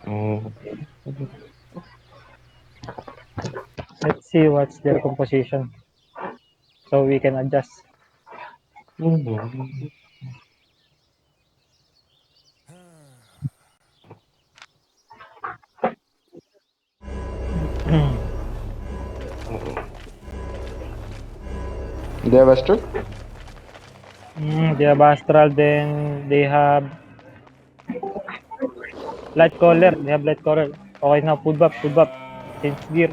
Oh. Let's see what's their composition. So we can adjust. Mhm. They have Astral? They have Astral, then they have Light Caller. They have Light Caller. Okay na, food bap. Change gear.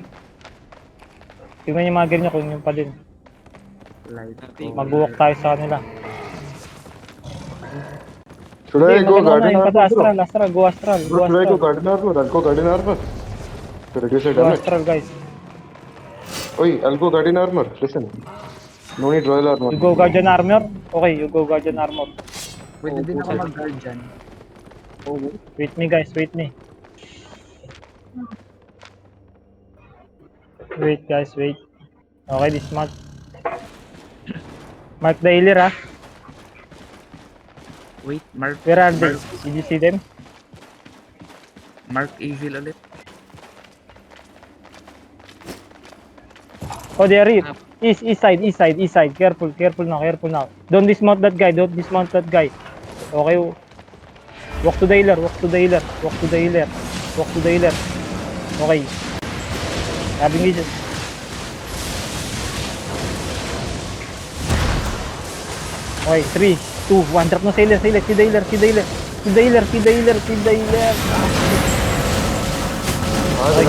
Tingnan yung mga gear nyo kung yung pa din. Light Mag-walk color. tayo sa kanila. Should Hindi, I go maganda na Guardian yung Armor, pata bro? Astral. Astral, go Astral. Go Bro, should I go Astral. Guardian Armor? I'll go Guardian Armor to reduce the Go damage. Astral, guys. Oi, I'll go Guardian Armor. Listen. No need Royal Armor. You go Guardian Armor? Okay, you go Guardian Armor. Pwede Oh, din ako puta. mag-guard dyan. Wait me, guys. Wait me. Wait, guys. Wait. Okay, dismount. Mark the healer, ha? Wait, Mark. Where are they? Mark, Did you see them? Mark Evil ulit. Oh, they are here. East side. Careful now. Don't dismount that guy. Okay. Walk to the healer. Okay. Having it. Okay, 3, 2, 1. Drop na sa healer. See the healer. Okay,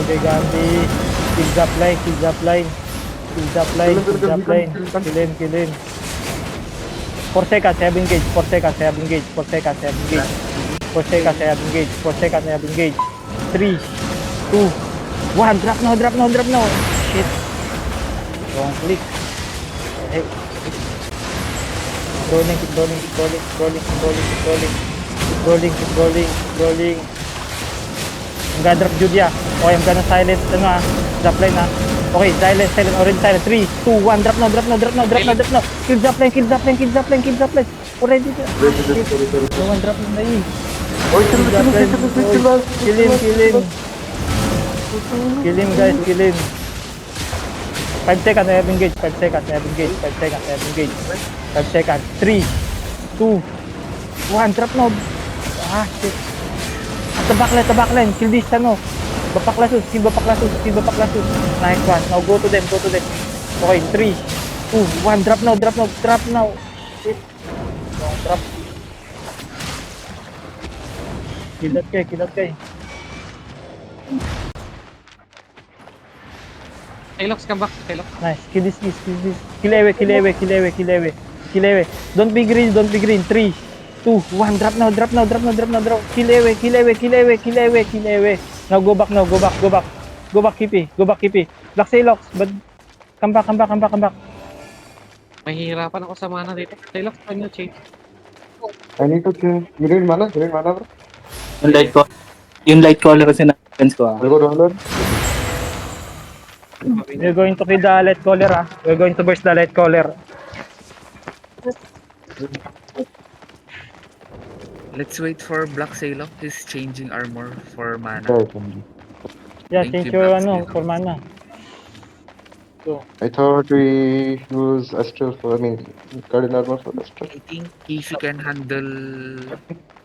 Giganti. Kill zap line. Kill him. 4 seconds, I have engaged. 4 seconds, I have engaged. 3, 2, 1. Drop now. Shit. Wrong click. Hey. Keep rolling. I'm gonna drop Julia. Okay, I'm gonna silence zap line Okay, silence, orange silence. 3, 2, 1, drop now. Kill zap line. Already. Sorry. No one drop na Oi, Kill him, guys. 5 seconds, I have engaged. 5 seconds. 3, 2, 1, drop now. Shit. At the backline. Kill this, Bapaklasus. Nice one. Now go to them. Okay, 3, 2, 1, drop now. Shit. Don't drop. Kill that guy. Kylox, come back. Kylox. Nice. Kill this. Kill away. Don't be green. 3, 2, 1. Drop now. Kill away. Now go back. Go back, Kippy. Black Salox. But come back. Mahihirapan ako sa mana dito. Kylox, can you change? I need to change. You need mana, bro? Yung light color kasi na-defense ko I'll go Royal. We're going to kill the light caller, We're going to burst the light caller. Let's wait for Black Sailor. He's changing armor for mana. Yeah, Thank change you, your Black Sailor. for mana. So, I thought we use Astral Guardian Armor for Astral. I think if you can handle,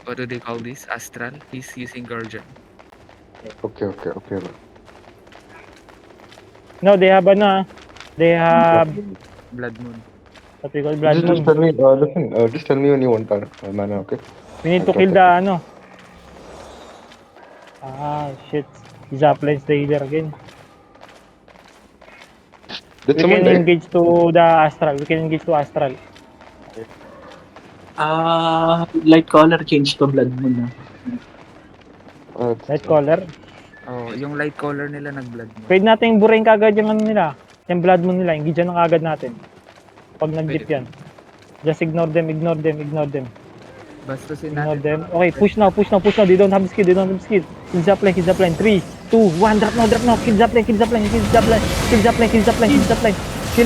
what do they call this? Astral. He's using Guardian. Okay, bro. no, they have They have Blood Moon. what we call blood Just moon. tell me, just tell me when you want mana, okay? We need to kill the shit. Zaplines the healer again. Did We someone can die? engage to the astral. light color change to blood moon na. Light caller. Oh, yung light color nila nag-blood moon. Pwede natin burahin kagad yung nila. Yung blood moon nila. Engage na kagad natin. Pag nag-dip yan. Just ignore them. Basta Ignore natin. them. Okay, push now. They don't have skill. Kill zap line. 3, 2, 1. Drop now. Kill zap line. Kill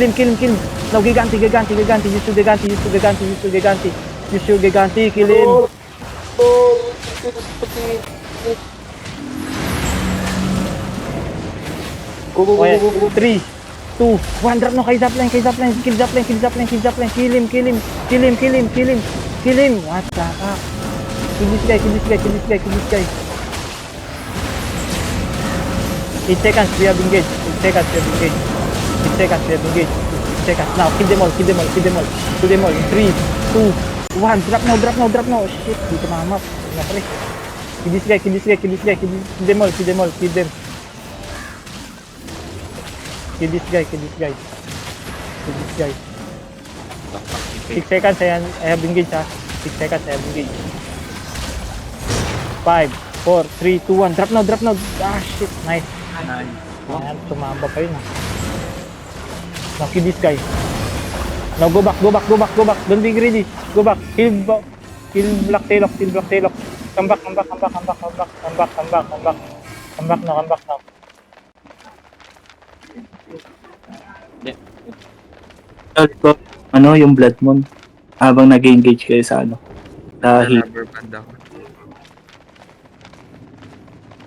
him. Now Giganti. Use your Giganti. Kill him. Oh, this is fucking... Go, go, go, Okay, go, go, go. 3, 2, 1. Drop no, kay Zapline, kill Zapline, kill Zapline. Kill him. What the fuck? Kill this guy. 8 seconds, we have engaged. 8 seconds. Now, kill them all. Kill them all. 3, 2, 1. Drop now. Shit, di ka mahamap. Ano pre? Kill this guy. Kill them all. Kill them. Kill this guy. 6 seconds, I have engaged ha. 6 seconds, I have engaged. 5, 4, 3, 2, 1. Drop now. Ah, shit. Nice. Ayan, sumamba pa yun ha. Now, kill this guy. Now, go back. Don't be greedy. Go back. Kill Black Taillock. Come back now. Ano, yung Blood Moon. Habang nag-engage kayo sa ano. Sa heat. Rubber band ako.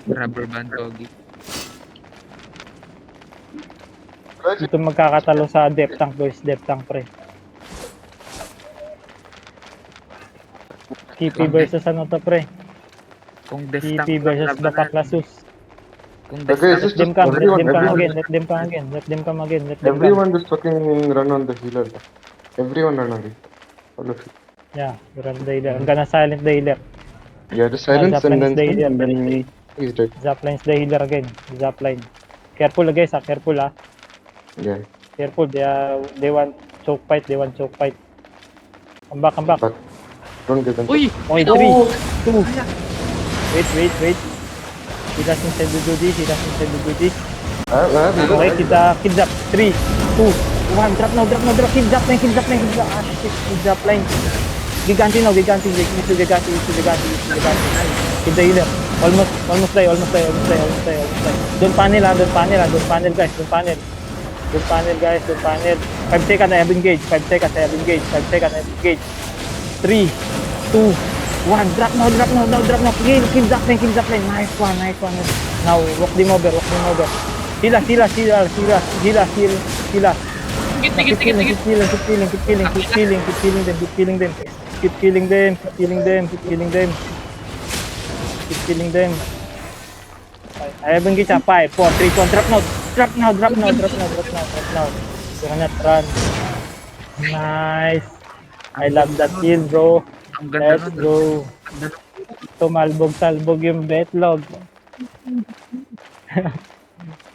Rubber band, Pogi. Dito magkakatalo sa depth tank, guys. Depth tank, pre. TP versus ano to, pre? Kung death tank TP versus Bapaklasus. Kung Okay, death just Let them come everyone, again. everyone just fucking run on the healer. Everyone run on it. All of you. Yeah, we run the healer. I'm gonna silent the healer. Yeah, just silence and then he's dead. Zapline's the healer again. Zapline. Careful guys, careful ah. Yeah. Careful, they want choke fight. Come back. But don't get them. Uy! Okay, 3, 2. Wait. He doesn't say to do this. Okay, kids up. 3, 2, 1. Drop now. Kids up line. Ah, shit, kids up line. Giganti. Use Giganti. Kill the healer. Almost die. Don't panel guys. Don't panel. 5 seconds, I have engaged. 3, 2, 1. Drop now. Kill Zapline. Nice one. Now, walk them over. Heal us. Keep killing them. I have engaged. 5, 4, 3, 2, 1. Drop now. Do not run. Nice. I love that kill, bro. Ang ganda Let's nun. go. Ang ganda nun. Tumalbog yung betlog.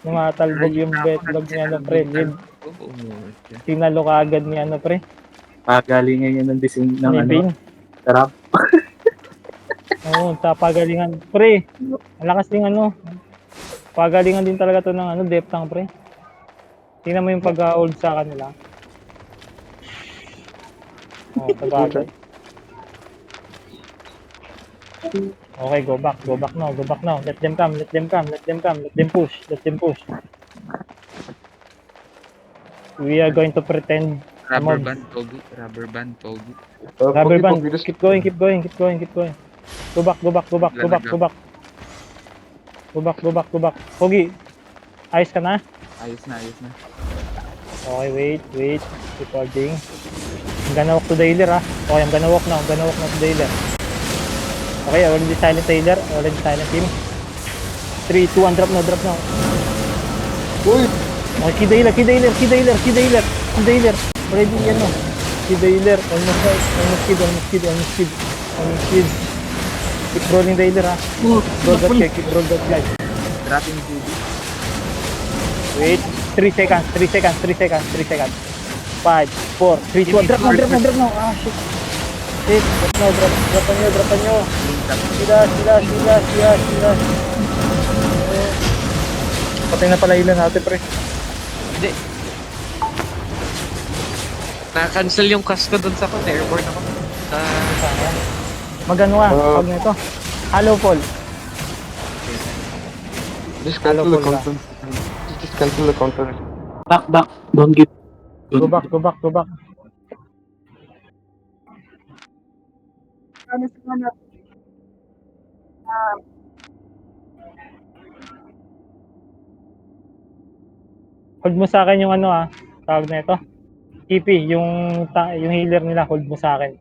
Tumatalbog yung betlog ni ano pre. Tinalo ka agad ni ano pre. Pagalingan yun ng design ng Ni ano. Bane. Sarap. Oo, tapagalingan. Pre, ang lakas din ano. Pagalingan din talaga to ng ano, depth tank pre. Tingnan mo yung pag-hold sa kanila. Oh, sabagay. Okay, go back now. Let them come. Let them push. We are going to pretend Rubber mobs. band, Pogi. Rubber band, Pogi. Rubber band, Pogi, just keep going. Go back. Pogi, ayos ka na? Ayos na. Okay, wait. Recording. I'm gonna walk to the healer, ah. Okay, I'm gonna walk now to the healer. Okay, already silent the healer. Already silent him. 3, 2, 1, drop now. Uy! Okay, key the healer. Already, ano. Key the healer. Almost kid. Keep rolling the healer, ah. Keep roll that guy. Dropping Judy. Wait, 3 seconds. 5, 4, 3, 2, 1. Drop now. Ah, shit. Drop nyo. Sila. Patay na pala ilan natin, pre. Hindi. Na-cancel yung cast ko dun sa ako. Airborne ako. Sa... Magano ka, pag nito. Hello, Paul. Just cancel the Hello, Paul. counter. Just cancel the counter. Back. Don't give. Go back. Hold mo sa akin yung ano tawag na ito. TP, yung healer nila, hold mo sa akin.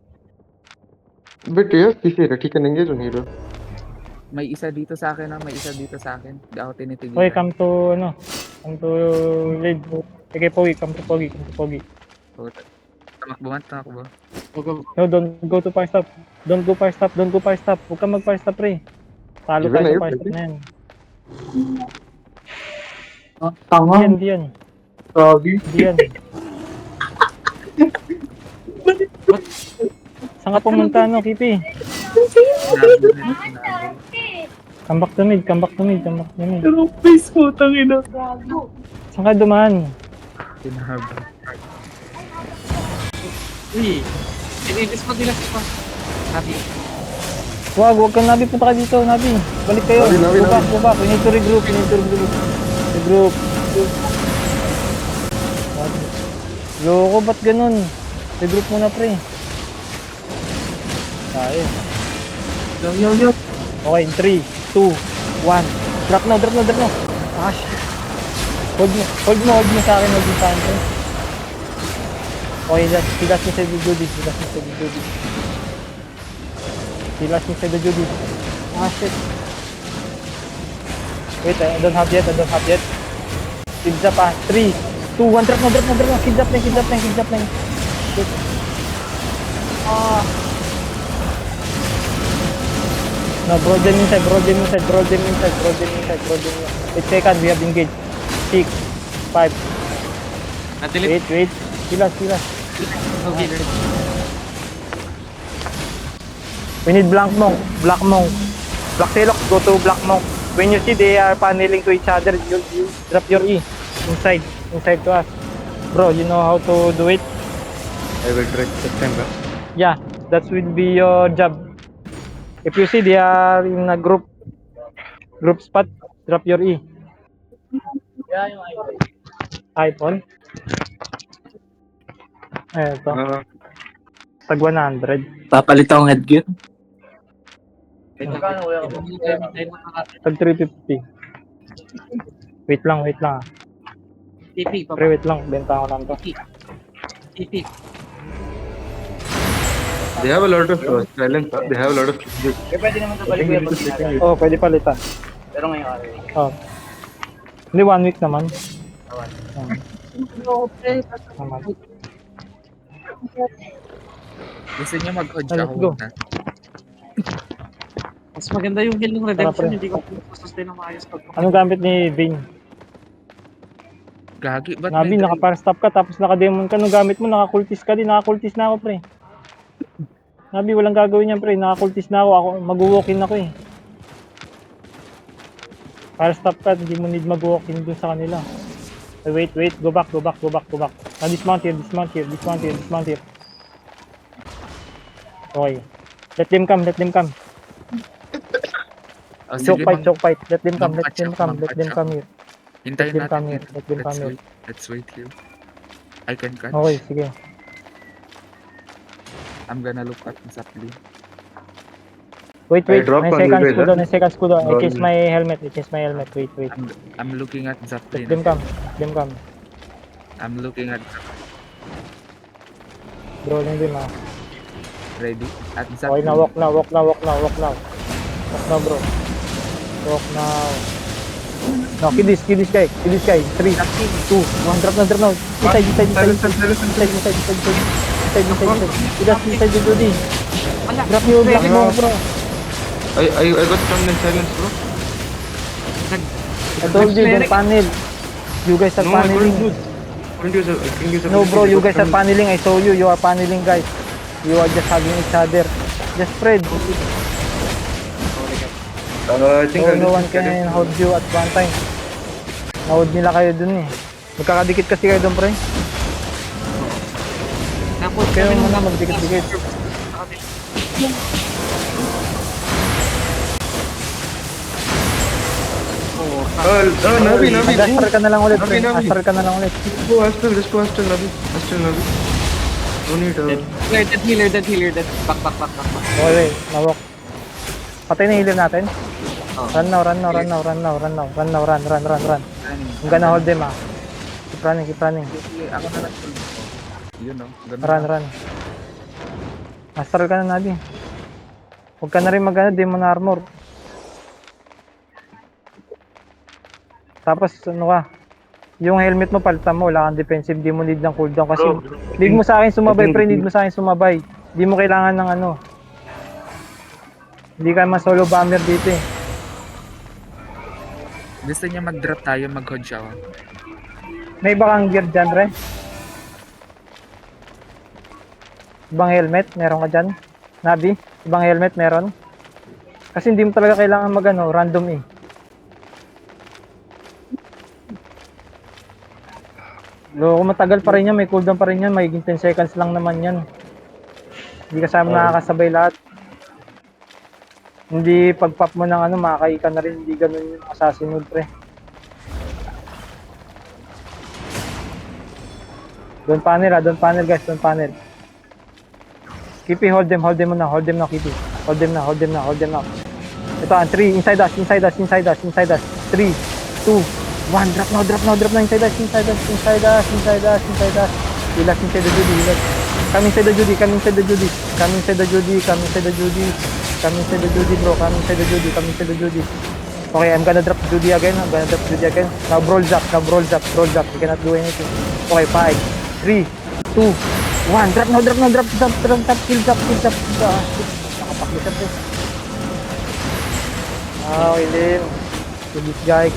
But yes, PC, he can engage on hero. May isa dito sa akin, may isa dito sa akin. Hindi ako Okay, tinitigilan. come to lead. Sige, Pogi, come to Pogi. Tamakbo man, tamakbo. No, don't go to fire stop. Don't go fire stop. Huwag kang mag fire stop, pre. Talo Even tayo I sa fire would stop na yan. Tanga. Hindi yan. Grabe. Hindi yan. Saan ka pumunta, Kipi? Come back to mid. Pero face mo, tangina. Saan ka dumaan? Pinahaba. Uy, inilis mo nila sa Nabi. Huwag kang Nabi, punta ka dito, Nabi. Balik kayo. Nabi. Go back. We need to regroup. Regroup. Loko, ba't ganun? Regroup muna, pre. Tayo. Yo. Okay, 3, 2, 1. Drop now. Ah, shit. Hold mo sa akin, pre. Okay, last inside the Judy. Last inside the Judy. Ah, shit. Wait, I don't have yet. Kids up 3, 2, 1, drop now. Kids up line. Shit. No, broaden inside. 8 seconds, we have engaged. 6, 5, Na-delete. wait. Silas. No healer. We need Black Monk. Black Selox, go to Black Monk. When you see they are paneling to each other, you drop your E. Inside to us. Bro, you know how to do it? I will try this time. Yeah, that will be your job. If you see they are in a group spot, drop your E. iPhone. Ito, tag 100. Papalit akong headgear. Tag 350. Wait lang. TP, Pre, wait lang. Benta ko lang to. TP. They have a lot of silence. They have a lot of. Oh, pwede palitan. Pero ngayon, Oh. Hindi 1 week naman. Naman. Gusto niya mag-hodge Let's ako go. muna. Mas maganda yung heal ng Tara, redemption, pre. hindi ko sustain ng maayos pag Anong gamit ni Vayne? Gagi, ba't Nabi, may naka-fire stop ka, tapos naka-demon ka. Anong gamit mo? Naka-cultist ka din. Naka-cultist na ako, pre. Nabi, walang gagawin yan, pre. Naka-cultist na ako. Mag-walk-in ako, eh. Fire stop ka, hindi mo need mag-walk-in dun sa kanila. Wait. Go back. Dismount here. Okay. Let them come. Oh, sige, Choke fight. Let them come here. Hintayin Let them come natin. here. Let them come here. Let's wait here. I can catch. Okay, sige. I'm gonna look at Zapli. Wait. I drop 9 on you seconds guys, cooldown. I Roll. chase my helmet. Wait. I'm looking at Zapli. Let them come. I'm looking at Bro, din na. ready at Zapli. Okay na, walk now, bro. Walk now. No, kill this guy. 3, 2, 1, drop now. Inside. Inside the Judy. Drop your black mo, bro. I got stunned in silence, bro. I told you, don't panel. You guys are No, I couldn't paneling. use it. No, bro, you guys are paneling. I saw you. You are paneling, guys. You are just hugging each other. Just spread. I think So, no one can hold you at one time. Nahold nila kayo dun, eh. Magkakadikit kasi kayo dun, pre. Tapos Kayo kami muna nung magdikit-dikit. Navi. Mag-astral ka na lang ulit, pre. Navi. Astral ka na lang ulit. Just go Astral, Navi. Don't need Dead healer. Back. Okay, wait. Na-walk. Patay na healer natin. Oh. Run now, run now, run now, run now, run now, run now, run, run, run, run. I'm gonna hold them ah. Keep running, keep running. Sige, ako na lang. Yun no. Ganun Run, lang. run. Astral ka na, Nabi. Huwag ka na rin mag-ano, demon armor. Tapos, ano ka? Yung helmet mo, palitan mo. Wala kang defensive. Di mo need ng cooldown. Kasi, need mo sa akin sumabay, pre. Need mo sa akin sumabay. Di mo kailangan ng ano. Hindi ka man solo bomber dito eh. Gusto niya mag-drop tayo, mag-hod siya. Oh. May iba kang gear dyan, pre? Ibang helmet? Meron ka dyan? Nabi? Ibang helmet meron? Kasi hindi mo talaga kailangan mag-ano, random eh. Kung matagal pa rin yan, may cooldown pa rin yan, magiging 10 seconds lang naman yan. Hindi kasama nakakasabay lahat. Hindi pag-pop mo ng ano, makakai ka na rin, hindi ganun yung assassin mode, pre. Don't panel guys, don't panel. Kipi, hold them now, Kipi. Hold them now. Ito, 3, inside us. 3, 2, 1, drop now, inside us. Relax inside the Judy, relax. Come inside the Judy, bro, come inside the Judy. Okay, I'm gonna drop Judy again, Now brawl zap, you cannot do anything. Okay, 5, 3, 2, 1, drop now, kill zap. Nakapaklisap eh. Okay, Lim. Kill this guy.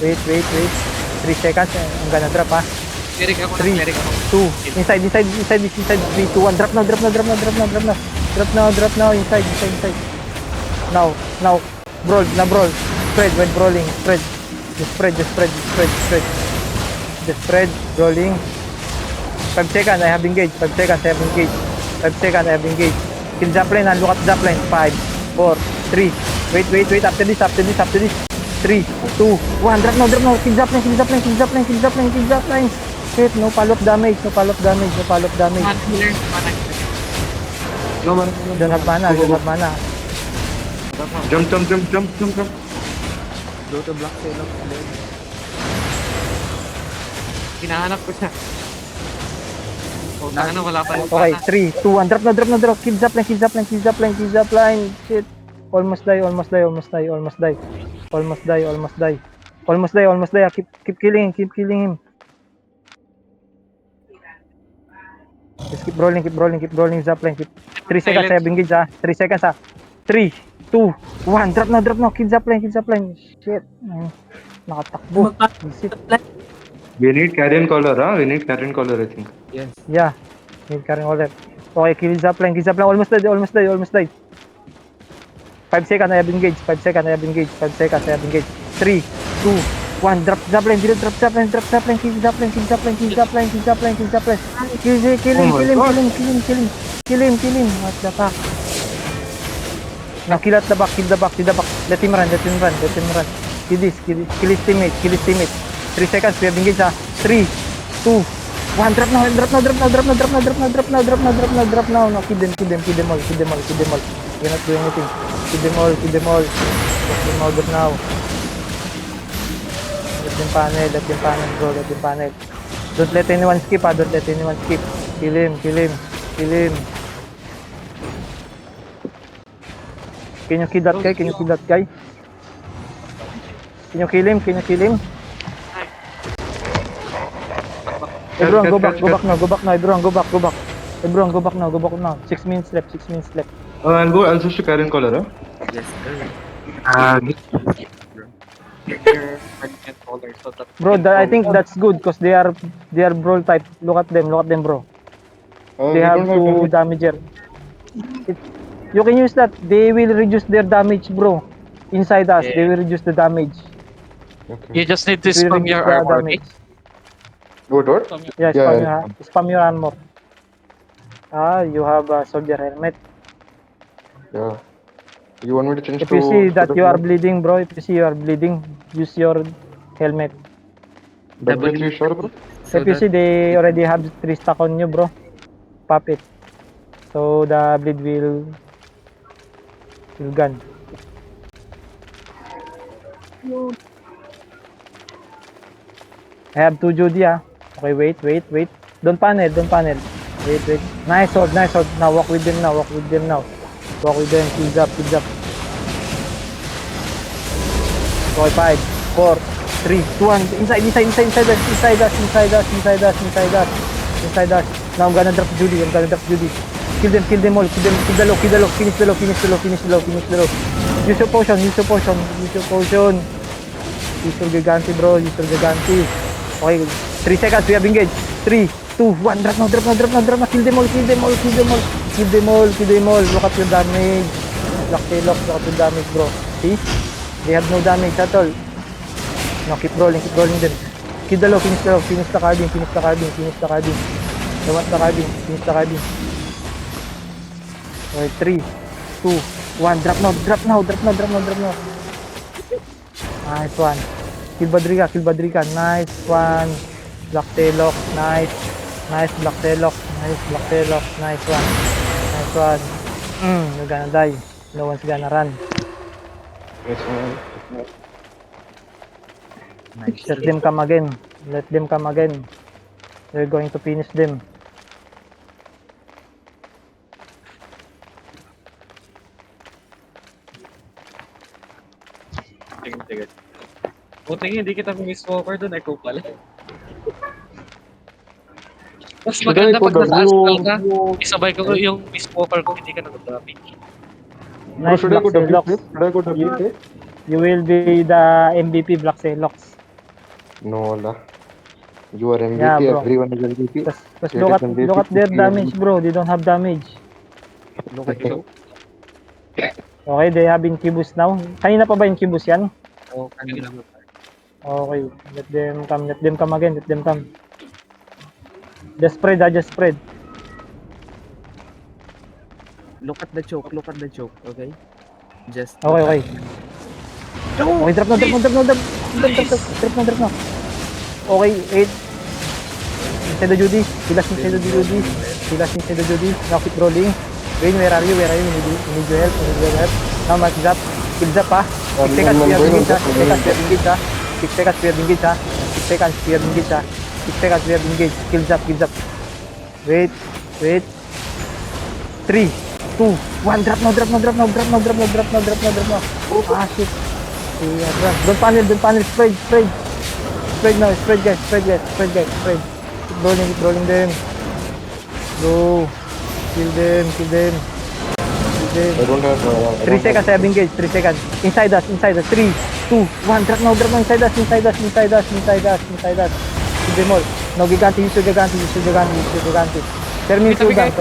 Wait. 3 seconds, I'm gonna drop ah. Cleric ako 3, na, cleric ako. 2, inside, 3, 2, 1, drop now, inside. Now, brawl, spread when brawling, just spread, brawling. 5 seconds, I have engaged, 5 seconds, I have engaged. Kill Zapline, look at Zapline, 5, 4, 3, wait, after this, 3, 2, 1, drop now, kill Zapline. Shit, no follow-up damage. Mana healer, mana. Don't have mana. Jump. Go to block sale of blade. Hinahanap ko siya. Oh, na wala pa yung Okay, mana. 3, 2, 1, drop now, kill Zapline. Shit, almost die. Keep killing him. Just keep rolling, Zapline. 3 seconds, I have engaged 3 seconds 3, 2, 1, drop now, kill Zapline. Shit, nakatakbo. Visit. We need carrion collar, I think. Yes. Yeah, need carrying all that. Okay, kill Zapline, almost died. 5 seconds, I have engaged. 3, 2, 1, drop Zapline, kill Zapline. Kill him. What the fuck? Now kill at the back. Let him run. Kill his teammate. 3 seconds, we have engaged 3, 2, 1, drop now. No, kill them all. You're not doing anything. Kill them all. Let them out now. Let them panel, bro. Don't let anyone skip. Kill him. Can you kill that guy? Can you kill him? Everyone go back now. Everyone go back now. 6 minutes left. I'll switch to carrion collar, Yes, sir. Your permanent holder, so that Bro, I think that's good because they are brawl type. Look at them, bro. They have 2 damager. You can use that. They will reduce their damage, bro. Inside us, they will reduce the damage. Okay. you just need to It will spam reduce your the armor. damage. What? Yeah, Yeah, spam your armor. You have a soldier helmet. Yeah. You want me to change If to... you see that you are But bleeding, bro, use your helmet. W3 sure, bro? So If you that see they already have 3 stack on you, bro. pop it. So the bleed will gun. I have 2 Judy ah. Okay, wait. Don't panel. Wait. Nice hold. Now walk with them now. Walk with them. Kills up. Okay, 5, 4, 3, 2, 1. Inside us. Now I'm gonna drop Judy. Kill them all. Kill the low. Finish the low. Use your potion. Use your Gigante, bro. Okay, 3 seconds. We have engaged. 3, 2, 1. Drop now. Kill them all. Look at your damage. Lock at your damage, bro. See? They have no damage at all. Now keep rolling them. Kill the low. Finish the carding. I want the carding. Finish the carding. Okay, 3, 2, 1. Drop now. Nice one. Kill Badrika. Nice one. Black Taillock. Nice. Black Taillock. Nice one. You're gonna die. No one's gonna run. Yes, man. Let them come again. We're going to finish them. Sige. Buti nga, hindi kita miss walker doon, ikaw pala. Mas maganda pag nasa astral ka, isabay ko yung miss walker ko, hindi ka nag-damage. Nice Should I go Black W Sailocks. flip? Should I go W flip? You will be the MVP Black Sailocks. No, Allah. You are MVP, Yeah, bro. everyone is MVP. Because look at their damage, bro. They don't have damage. Look at you. Okay, they have incubus now. Kanina pa ba incubus yan? Oh, kanina. Okay, let them come again. Just spread. Look at the choke, okay? Just Okay. Okay, drop na. Okay, 8. Inside the Judy. Silas inside the Judy. Now keep rolling. Wayne, where are you? We need your help. Now mark up. Kills up ah. 6 seconds, we have engaged ah. 6 seconds, we have engaged. Kills up. Wait. 3, 2, 1. Drop now. Ah, shit. Yeah, drop. Don't panel. Spread now. Spread guys. Keep rolling them. Go. Kill them. I don't have. 3 seconds, I have engaged. 3 seconds. Inside us. 3, 2, 1. Drop now. Inside us. Kill them all. No, Gigante. Use your Gigante. Terminate cooldown.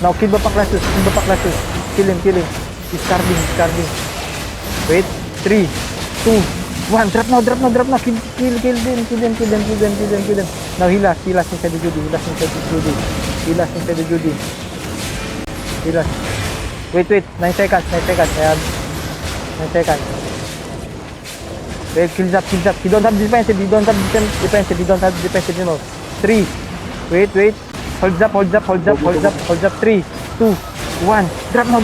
Now, kill Bapak Lasus. Kill him. He's carving. Wait. 3, 2, 1. Drop now. Kill them. Now, heal us inside the Judy. Heal us. Wait. 9 seconds. I have 9 seconds. Wait, kills up. You don't have defensive anymore. 3. Wait. Holds up. 3, 2, 1. Drop now.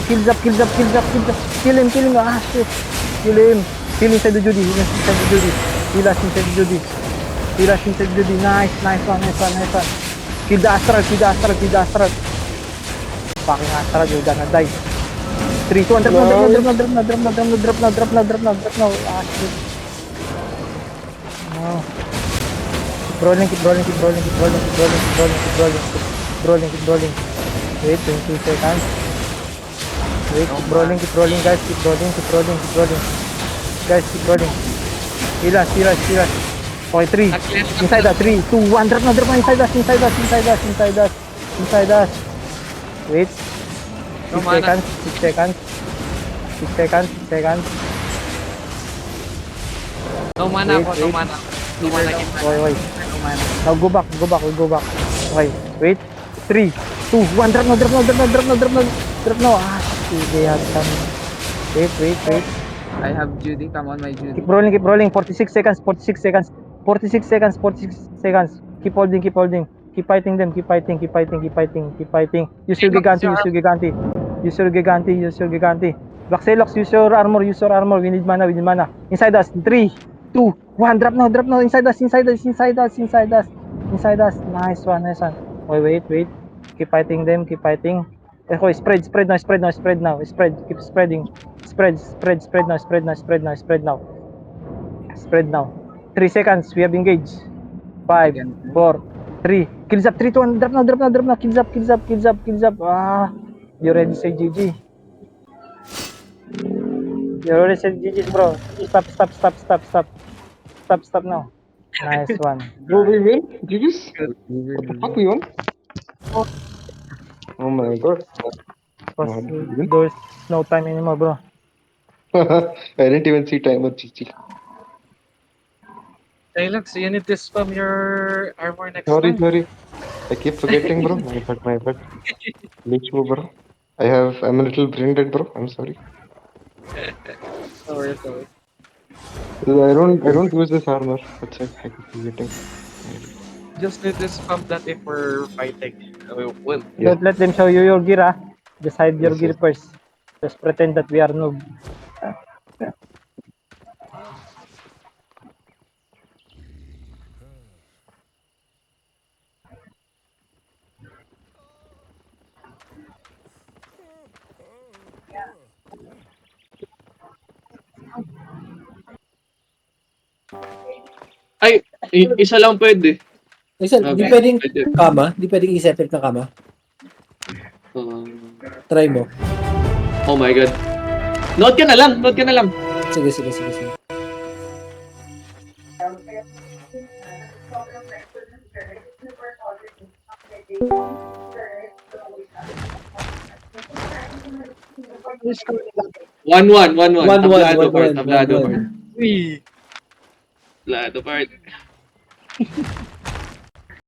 Kills up. Kill him. Ah, shit. Kill him. Kill inside the Judy. Heal us inside the Judy. Nice one. Kill the Astral. Fucking Astral, you're gonna die. 3, 2, 1. Drop now. Ah, shit. No. Keep rolling. Wait, 20 seconds. Keep rolling, guys. Keep rolling. Guys, keep rolling. Heal us. Okay, 3. Inside us. 3, 2, 1. Drop now. Inside us. Wait. 6 seconds. 6 seconds. No mana Wait, ako, wait. no mana. No mana kita. Okay. No mana. Now go back. Okay, wait. 3, 2, 1. Drop now. Ah, shit, they have some. Wait. I have Judy. Come on, my Judy. Keep rolling. 46 seconds. 46 seconds, 46 seconds. Keep holding, keep holding. Keep fighting them, keep fighting, keep fighting, keep fighting, keep fighting. Use your Gigante, use your Gigante. Use your Gigante, use your Gigante. Vaxelox, use your armor, use your armor. We need mana, we need mana. Inside us, 3, 2, 1. Drop now, drop now. Inside us, inside us, inside us, inside us. Inside us. Nice one, nice one. Wait. Keep fighting them, keep fighting. Okay, spread now, spread now, spread now. Spread, keep spreading. Spread now, spread now, spread now, spread now. Spread now. 3 seconds, we have engaged. 5, 4, 3. Kills up, 3, 2, 1. Drop now. Kills up. Ah, you already said GG. You already said GG, bro. Stop now. Nice one. Bro, we win? GG's? What the fuck we won? Oh my god. Because We win? there's no time anymore, bro. I didn't even see timer, GG. Hey, Lux, you need to spam your armor next time. Sorry. I keep forgetting, bro. My bad. Leech mo, bro. I'm a little brain dead, bro. I'm sorry. Sorry. I don't use this armor. That's it. I keep forgetting. Just need to spam that if we're fighting. Well, Yeah. Don't let them show you your gear, ah. Just hide your Yes, gear yes. first. Just pretend that we are noob. Ay, isa lang pwede. Listen, Okay. di pwedeng Pwede. kama, di pwedeng i-settle na kama. Try mo. Oh my God. Note ka na lang. Sige. One. 1-1, Tablado 1-1, part. uy, Tablado part.